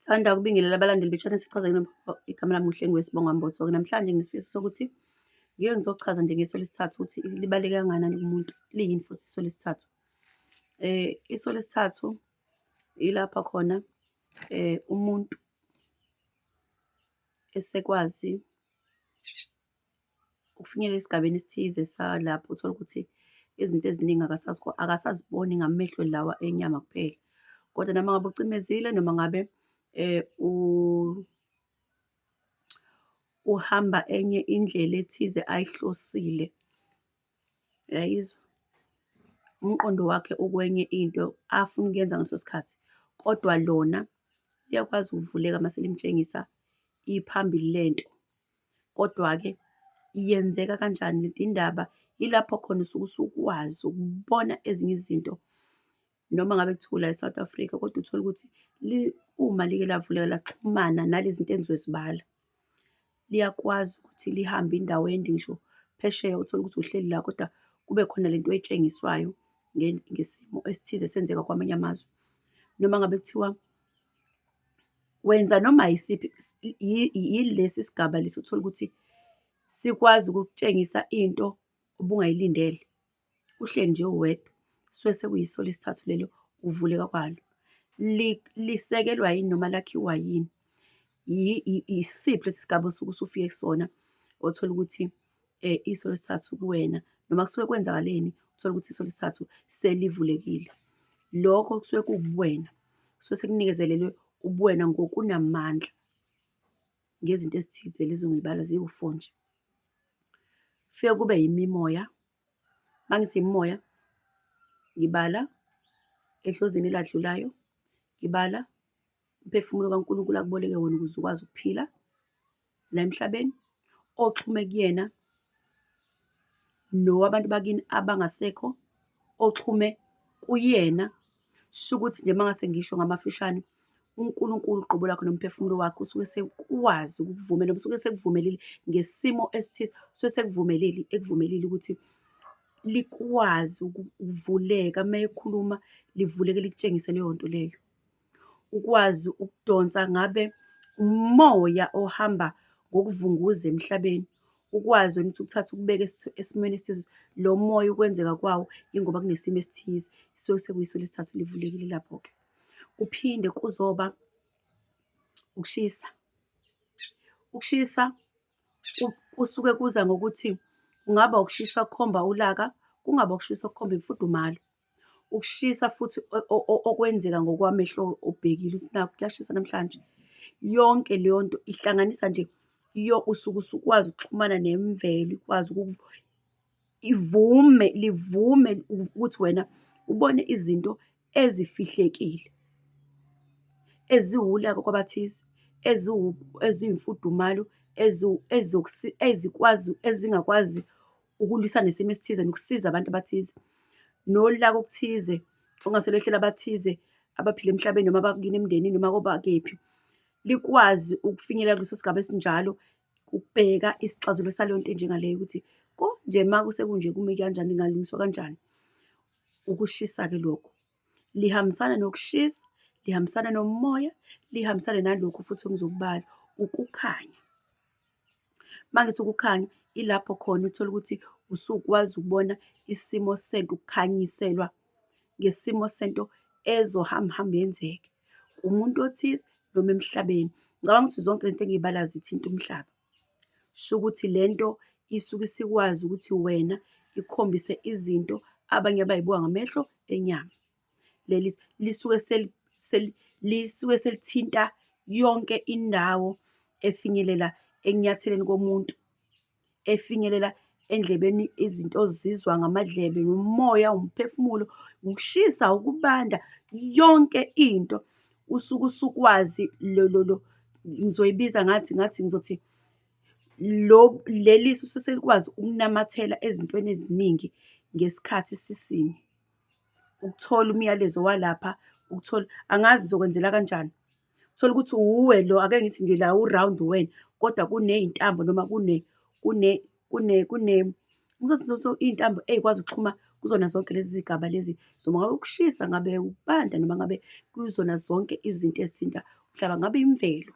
Thanda ukubingelela abalandeli be-channel Sichazeni igama lami uHlengiwe Sibonga Mbotho. Namhlanje nginesifiso sokuthi ngike ngizochaza nje ngeso lesithathu ukuthi libaluleke kangakanani kumuntu, liyini futhi iso lesithathu. Iso lesithathu ilapha khona umuntu esekwazi ukufinyelela esigabeni esithize salapho uthola ukuthi izinto eziningi akasaziboni ngamehlo lawa enyama kuphela, kodwa noma ngabe ucimezile noma ngabe uhamba enye indlela ethize ayihlosile, uyayizwa, umqondo wakhe ukwenye into afuna ukuyenza ngaleso sikhathi, kodwa lona liyakwazi ukuvuleka mase limtshengisa iphambili lento. Kodwa-ke yenzeka kanjani lento indaba, yilapho khona usuke usukwazi ukubona ezinye izinto noma ngabe kuthiwa la e-South Africa, kodwa uthole ukuthi uma like lavuleka laxhumana nalezi zinto enizozibala, liyakwazi ukuthi lihambe indawo ende ngisho phesheya, uthole ukuthi uhleli la kodwa kube khona lento oyitshengiswayo ngesimo esithize senzeka kwamanye amazwe. Noma ngabe kuthiwa wenza noma yisiphi, yilesi sigaba lesi uthola ukuthi sikwazi ukukutshengisa into obungayilindele, uhleli nje uwedwa, suke sekuyiso lesithathu lelo ukuvuleka kwalo. Lisekelwa yini noma lakhiwa yini? Isiphi lesi sigaba osuke usufike kusona othola ukuthi iso lesithathu kuwena, noma kusuke kwenzakaleni uthola ukuthi iso lesithathu selivulekile. Lokho kusuke kuwubuwena, kusuke sekunikezelelwe ubuwena ngokunamandla ngezinto ezithize lezo ngiy'bala ziwu-4 nje. Kufike kube imimoya, uma ngithi imimoya, ngibala ehlozini eladlulayo, ngibala umphefumulo kaNkulunkulu akuboleke wona ukuze ukwazi ukuphila la emhlabeni, oxhume kuyena nowabantu bakini abangasekho, oxhume kuyena. Sho ukuthi nje uma ngase ngisho ngamafishane, uNkulunkulu uqobo lwakho nomphefumulo wakho usuke sekwazi ukukuvumela, noma usuke sekuvumelile ngesimo esithize, usuke ekuvumelile ukuthi likwazi ukuvuleka, uma ekhuluma livuleke likutshengise leyo nto leyo. Ukwazi ukudonsa ngabe umoya ohamba ngokuvunguza emhlabeni, ukwazi wena ukuthi ukuthathe ukubeke esimweni esithize, lo moya ukwenzeka kwawo ingoba kunesimo esithize, suke sekuyiso lesithathu livulekile lapho-ke. Kuphinde kuzoba ukushisa. Ukushisa kusuke kuza ngokuthi kungaba ukushisa okukhomba ulaka, kungaba ukushisa okukhomba imfudumalo. Ukushisa futhi okwenzeka ngokwamehlo obhekile ukuthi nakhu kuyashisa namhlanje. Yonke leyo nto ihlanganisa nje usuke usukwazi ukuxhumana nemvelo, ikwazi livume ukuthi wena ubone izinto ezifihlekile, eziwulaka kwabathize, eziyimfudumalo, ezingakwazi ukulwisana nesimo esithize nokusiza abantu abathize, nolaka okuthize ongase lwehlele abathize abaphila emhlabeni noma abakini emndenini noma koba kephi, likwazi ukufinyelela kuleso sigaba esinjalo, ukubheka isixazululo saleyo nto enjengaleyo ukuthi konje uma kusekunje kume kanjani, ingalungiswa kanjani. Ukushisa-ke lokhu lihambisana nokushisa, lihambisana nomoya, lihambisane nalokhu futhi engizokubala, ukukhanya. Uma ngithi ukukhanya, ilapho khona uthola ukuthi usukwazi ukubona isimo sento, ukukhanyiselwa ngesimo sento ezohamba yenzeke kumuntu othize noma emhlabeni. Ngicabanga ukuthi zonke izinto engiy'balayo zithinta umhlaba. Sho ukuthi le nto isuke isikwazi ukuthi wena ikukhombise izinto abanye abay'buka ngamehlo enyama. Lisuke selithinta yonke indawo efinyelela ekunyatheleni komuntu, efinyelela endlebeni, izinto ozizwa ngamadlebe, umoya, umphefumulo, ukushisa, ukubanda, yonke into usuke usukwazi ngizoyibiza ngizothi leli suke selikwazi ukunamathela ezintweni eziningi ngesikhathi sisinye. Ukuthola umyalezo walapha, ukuthola angazi uzokwenzela kanjani. Uthola ukuthi uwe lo, ake ngithi nje la u-round uwena, kodwa kuney'ntambo noma ngizothi iy'ntambo ey'kwazi ukuxhuma kuzona zonke lezi zigaba lezi, noma ngabe ukushisa, ngabe ukubanda, noma ngabe kuzona zonke izinto ezithinta mhlaba, ngabe imvelo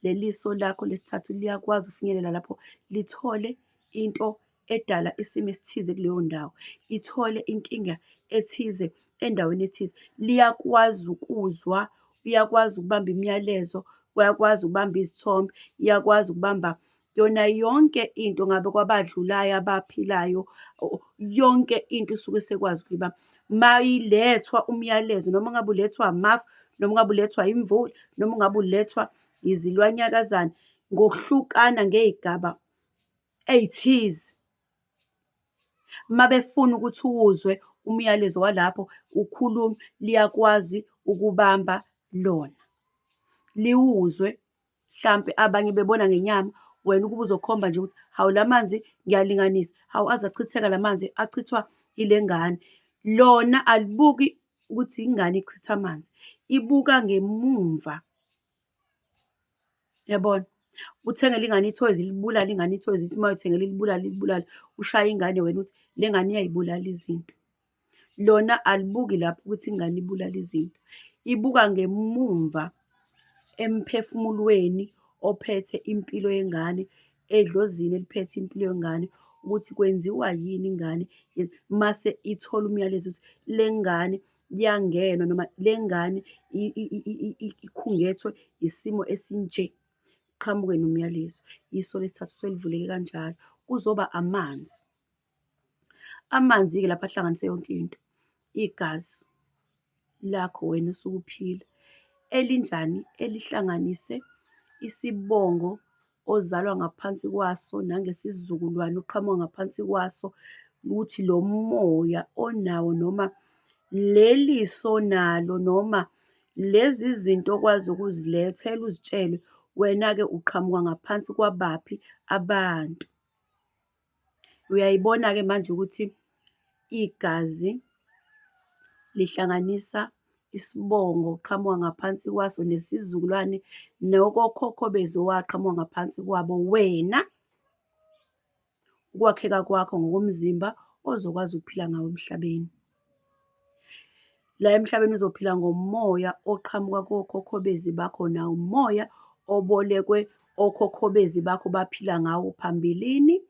leliso lakho lesithathu liyakwazi ufinyelela lapho lithole into edala isimo esithize kuleyo ndawo, ithole inkinga ethize endaweni ethize. Liyakwazi ukuzwa, uyakwazi ukubamba imiyalezo, uyakwazi ukubamba izithombe, iyakwazi ukubamba yona yonke into, ngabe kwabadlulayo, abaphilayo, yonke into isuke sekwazi ukuyibamba. Mayilethwa umyalezo, noma ngabe ulethwa amafu, noma ngabe ulethwa imvula, noma ngabe ulethwa izilwanyakazana ngokuhlukana ngey'gaba ey'thize. Mabefuna ukuthi uwuzwe umyalezo walapho ukhulunywa, liyakwazi ukubamba lona, liwuzwe. Hlampe abanye bebona ngenyama, wena ukube uzokhomba nje ukuthi hawu la manzi ngiyalinganisa, hawu aze achitheka la manzi achithwa ile ngane. Lona alibuki ukuthi ingane ichitha amanzi, ibuka ngemumva, yabona? Uthengele ingane ithoyizi libulale ingane ithoyizi, ithi mayithengele libulale, ushaye ingane wena uthi le ngane iyay'bulala izinto. Lona alibuki lapho ukuthi ingane ibulala izinto, ibuka ngemumva emphefumulweni ophethe impilo yengane, edlozini eliphethe impilo yengane, ukuthi kwenziwa yini ingane. Mase ithola umyalezo ukuthi le ngane yangenwa noma le ngane ikhungethwe isimo esinje, qhamuke nomyalezo. Iso lesithathu selivuleke kanjalo. Kuzoba amanzi. Amanzi-ke lapho ahlanganise yonke into. Igazi lakho wena osuke uphila elinjani, elihlanganise isibongo ozalwa ngaphansi kwaso nangesizukulwane oqhamuka ngaphansi kwaso, ukuthi lo moya onawo noma leliso onalo noma lezi zinto okwazi ukuzilethela uzitshele, wena-ke uqhamuka ngaphansi kwabaphi abantu. Uyayibona-ke manje ukuthi igazi lihlanganisa isibongo oqhamuka ngaphansi kwaso nesizukulwane nokokhokho bezowaqhamuka ngaphansi kwabo, wena ukwakheka kwakho ngokomzimba ozokwazi ukuphila ngawo emhlabeni. La emhlabeni uzophila ngomoya oqhamuka kokhokho bezi bakho, nawo umoya obolekwe okhokho bezi bakho baphila ngawo phambilini,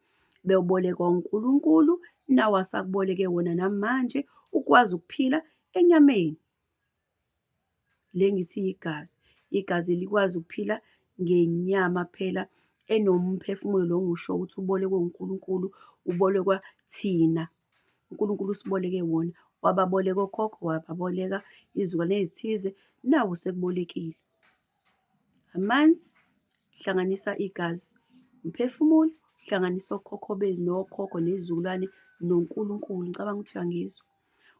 bewubolekwa uNkulunkulu, nawo asakuboleke wona namanje ukwazi ukuphila enyameni. Le ngithi igazi, igazi likwazi ukuphila ngenyama phela enomphefumulo lo ngisho ukuthi ubolekwe uNkulunkulu, ubolekwa thina. uNkulunkulu usiboleke wona, wababoleka okhokho, wababoleka izizukulwane ezithize, nawo sekubolekile. Amanzi hlanganisa igazi, umphefumulo hlanganisa okhokho bezi nokhokho nezizukulwane noNkulunkulu. Ngicabanga ukuthi uyangizwa.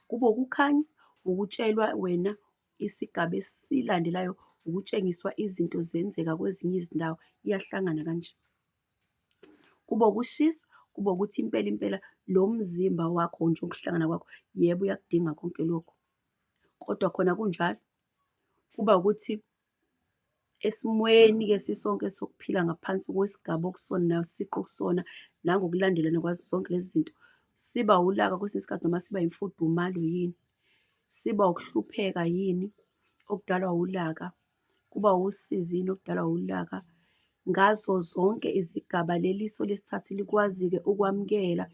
Kube ukukhanya, ukutshelwa wena isigaba esilandelayo, ukutshengiswa izinto zenzeka kwezinye izindawo, iyahlangana kanje. Kube ukushisa, kube ukuthi impela impela lo mzimba wakho nje ukuhlangana kwakho, yebo uyakudinga konke lokhu. Kodwa khona kunjalo, kuba ukuthi esimweni-ke sisonke sokuphila ngaphansi kwesigaba okusona nasiqu okusona nangokulandelana kwazo zonke lezi zinto, siba ulaka kwesinye isikhathi noma siba imfudumalo yini, siba ukuhlupheka yini okudalwa ulaka, kuba usizi yini okudalwa ulaka. Ngazo zonke izigaba leliso lesithathu likwazi-ke ukwamukela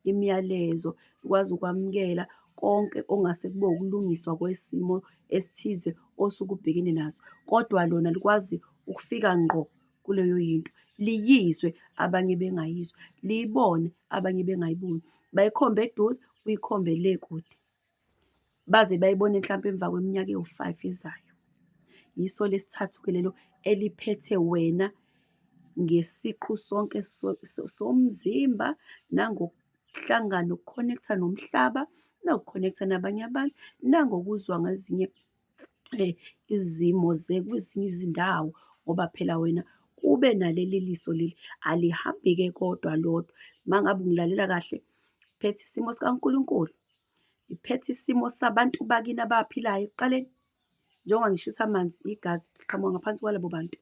imiyalezo, likwazi ukwamukela konke ongase kube ukulungiswa kwesimo esithize osuke ubhekene naso, kodwa lona likwazi ukufika ngqo kuleyo yinto, liyizwe abanye bengayizwa, liyibone abanye bengayiboni, bayikhombe eduze, uyikhombe le kude, baze bayibone mhlampe emva kweminyaka ewu-5 ezayo. Yiso lesithathu-ke lelo eliphethe wena ngesiqu sonke somzimba, nangokuhlangana, ukukhonektha nomhlaba, nokukhonektha nabanye abantu, nangokuzwa ngezinye izimo kwezinye izindawo, ngoba phela wena kube naleli liso leli alihambi-ke kodwa lodwa. Uma ngabe ungilalela kahle, phethe isimo sikaNkulunkulu, iphethe isimo sabantu bakini abaphilayo ekuqaleni, njengoba ngisho ukuthi amanzi, igazi liqhamuka ngaphansi kwalabo bantu.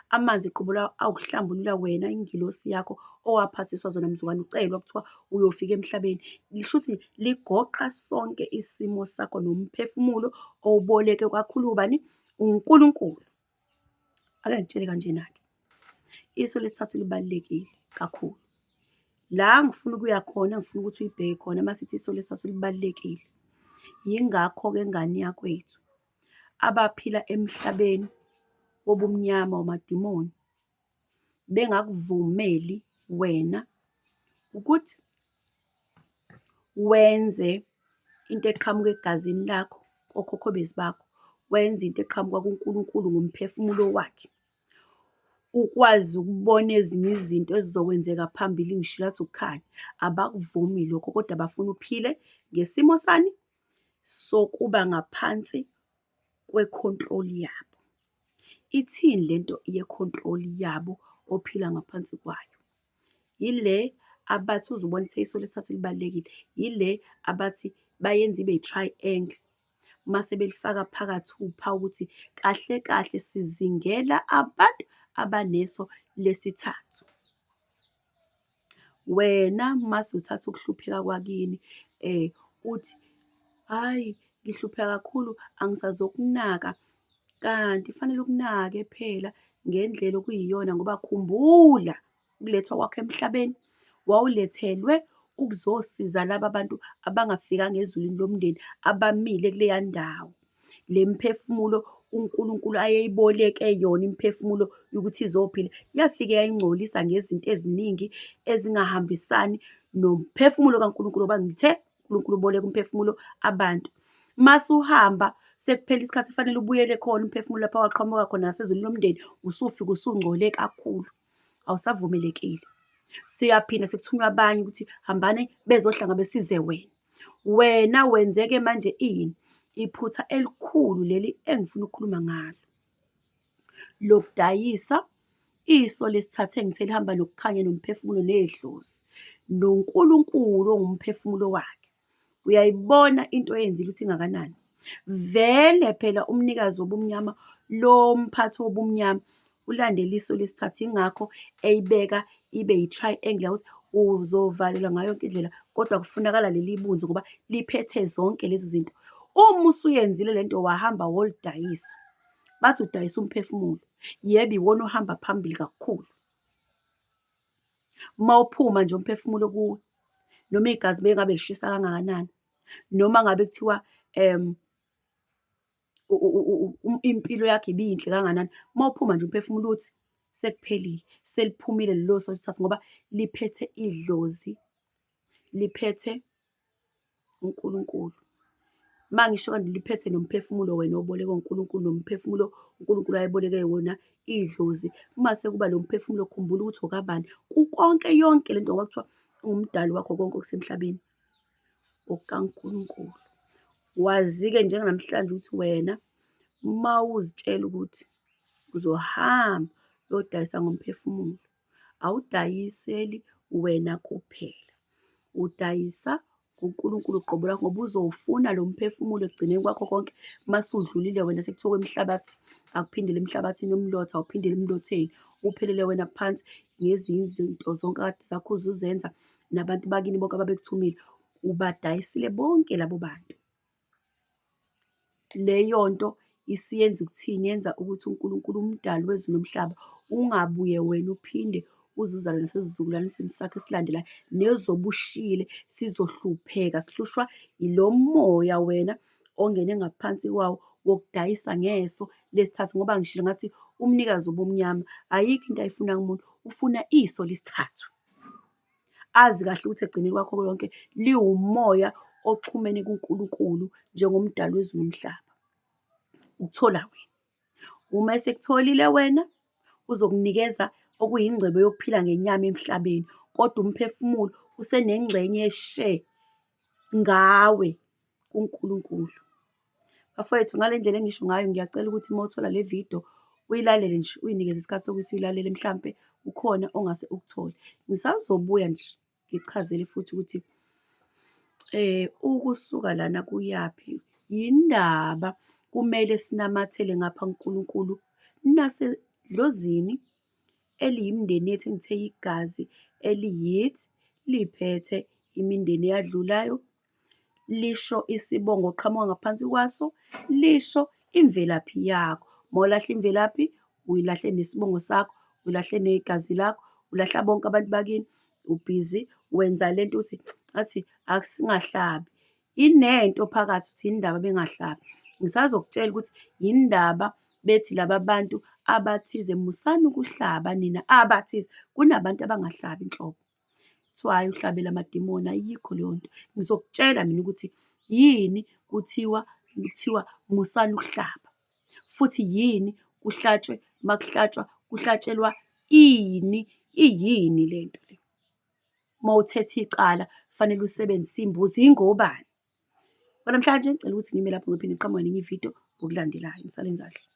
Amanzi qubula awukuhlambulula wena, ingilosi yakho owaphathiswa zona mzukwane, ucelwa kuthiwa uyofika emhlabeni. Lisho ukuthi ligoqa sonke isimo sakho nomphefumulo owuboleke kakhulu ubani? uNkulunkulu. Ake ngitshele kanjena-ke, iso lesithathu libalulekile kakhulu. La ngifuna ukuya khona, ngifuna ukuthi uyibheke khona masithi iso lesithathu libalulekile. Yingakho-ke ngane yakwethu abaphila emhlabeni wobumnyama wamadimoni bengakuvumeli wena ukuthi wenze into eqhamuka egazini lakho, kokhokho bezibakho, wenze into eqhamuka kuNkulunkulu ngomphefumulo wakhe. Ukwazi ukubona ezinye izinto ezizokwenzeka phambili ngisho lathi ukukhanya. Abakuvumi lokho, kodwa bafuna uphile ngesimo sani sokuba ngaphansi kwe-control yabo. Ithini lento ye-control yabo ophila ngaphansi kwayo? Yile abathi uzubona ukuthi iso lesithathu libalulekile. Yile abathi bayenza ibe i-triangle mase belifaka phakathi uphawu ukuthi kahle kahle sizingela abantu abaneso lesithathu. Wena mase uthatha ukuhlupheka kwakini uthi hhayi ngihlupheka kakhulu angisazokunaka, kanti fanele ukunake phela ngendlela okuyiyona ngoba khumbula ukulethwa kwakho emhlabeni wawulethelwe ukuzosiza laba bantu abangafikanga ezulwini lomndeni abamile kuleya ndawo. Le mphefumulo uNkulunkulu ayeyiboleke yona imiphefumulo yokuthi izophila yafike yayingcolisa ngezinto eziningi ezingahambisani nomphefumulo kaNkulunkulu ngoba ngithe uNkulunkulu uboleka umphefumulo abantu. Mase uhamba sekuphela isikhathi fanele ubuyele khona umphefumulo lapha waqhamuka khona nasezulwini lomndeni usufika usungcole kakhulu, awusavumelekile. Siyaphinda sekuthunywa abanye ukuthi hambani bezohlanga besize wena. Wena wenzeke manje ini? Iphutha elikhulu leli engifuna ukukhuluma ngalo lokudayisa iso lesithathu engithe lihamba nokukhanya nomphefumulo nedlozi noNkulunkulu ongumphefumulo wakhe. Uyayibona into eyenzile ukuthi ingakanani? Vele phela umnikazi wobumnyama lo mphathi wobumnyama ulandela iso lesithathu, ingakho eyibeka ibe yi-triangle ukuthi uzovalelwa ngayo yonke indlela, kodwa kufunakala leli bunzi ngoba liphethe zonke lezi zinto. Uma usuyenzile lento wahamba wolidayisa, bathi udayisa umphefumulo, yebo iwona ohamba phambili kakhulu. Mawuphuma nje umphefumulo kuwe, noma igazi bengabe lishisa kangakanani, noma ngabe kuthiwa impilo yakho ibiyinhle kangakanani, mawuphuma nje umphefumulo uthi sekuphelile, seliphumile lelo so lesithathu ngoba liphethe idlozi, liphethe uNkulunkulu. Mangisho kanti liphethe nomphefumulo wena obolekwe uNkulunkulu, nomphefumulo uNkulunkulu ayeboleke wona idlozi. Mase kuba lo mphefumulo, khumbula ukuthi okabani kukonke yonke lento ngoba kuthiwa ungumdali wakho konke okusemhlabeni okukaNkulunkulu. Wazi-ke njenganamhlanje ukuthi wena mawuzitshela ukuthi uzohamba uyodayisa ngomphefumulo, awudayiseli wena kuphela, udayisa uNkulunkulu uqobo lwakho ngoba uzowufuna lo mphefumulo ekugcineni kwakho konke. Mase udlulile wena sekuthiwa kwemihlabathi akuphindele emhlabathini umlotha, awuphindele emlotheni, uphelele wena phansi ngezinye izinto zonke akade zakho uzuzenza nabantu bakini bonke ababekuthumile, ubadayisile bonke labo bantu. Leyo nto isiyenza ukuthini? Yenza ukuthi uNkulunkulu umdali wezulu nomhlaba ungabuye wena uphinde uzuzalwe nasesizukulwaneni sakho esilandelayo nezobe ushiyile sizohlupheka, sihlushwa ilo moya wena ongene ngaphansi kwawo wokudayisa ngeso lesithathu. Ngoba ngishilo ngathi umnikazi wobumnyama ayikho into ayifuna kumuntu, ufuna iso lesithathu. Azi kahle ukuthi ekugcineni kwakho konke liwumoya oxhumene kuNkulunkulu njengomdali wezulu nomhlaba. Ukuthola wena. Uma esekutholile wena uzokunikeza okuyingcebo yokuphila ngenyama emhlabeni, kodwa umphefumulo usenengxenye eshe ngawe kuNkulunkulu. Bafowethu, ngale ndlela engisho ngayo ngiyacela ukuthi uma uthola le video uyilalele nje, uyinikeze isikhathi sokuthi uyilalele, mhlampe ukhona ongase ukuthole. Ngisazobuya nje ngichazele futhi ukuthi ukusuka lana kuyaphi, yindaba kumele sinamathele ngapha kuNkulunkulu nasedlozini eliyimindeni yethu engithe igazi eliyithi liphethe imindeni eyadlulayo, lisho isibongo oqhamuka ngaphansi kwaso, lisho imvelaphi yakho. Uma ulahla imvelaphi, uyilahle nesibongo sakho, ulahle negazi lakho, ulahla bonke abantu bakini, ubhizi wenza lento ukuthi athi akusingahlabi. Inento phakathi uthi yindaba bengahlabi. Ngisazokutshela ukuthi yindaba bethi laba bantu abathize, musani ukuhlaba nina abathize. Kunabantu abangahlabi inhlobo. Kuthiwa hhayi uhlabela amadimoni, ayikho leyo nto. Ngizokutshela mina ukuthi yini kuthiwa musani ukuhlaba. Futhi yini kuhlatshwe, uma kuhlatshwa, kuhlatshelwa ini, iyini lento le. Uma uthethe icala, kufanele usebenzise imbuzi, ingobani? Kwanamhlanje ngicela ukuthi ngime lapho ngiphinde ngiqhamuke nenye ividiyo ngokulandelayo. Ngisaleni kahle.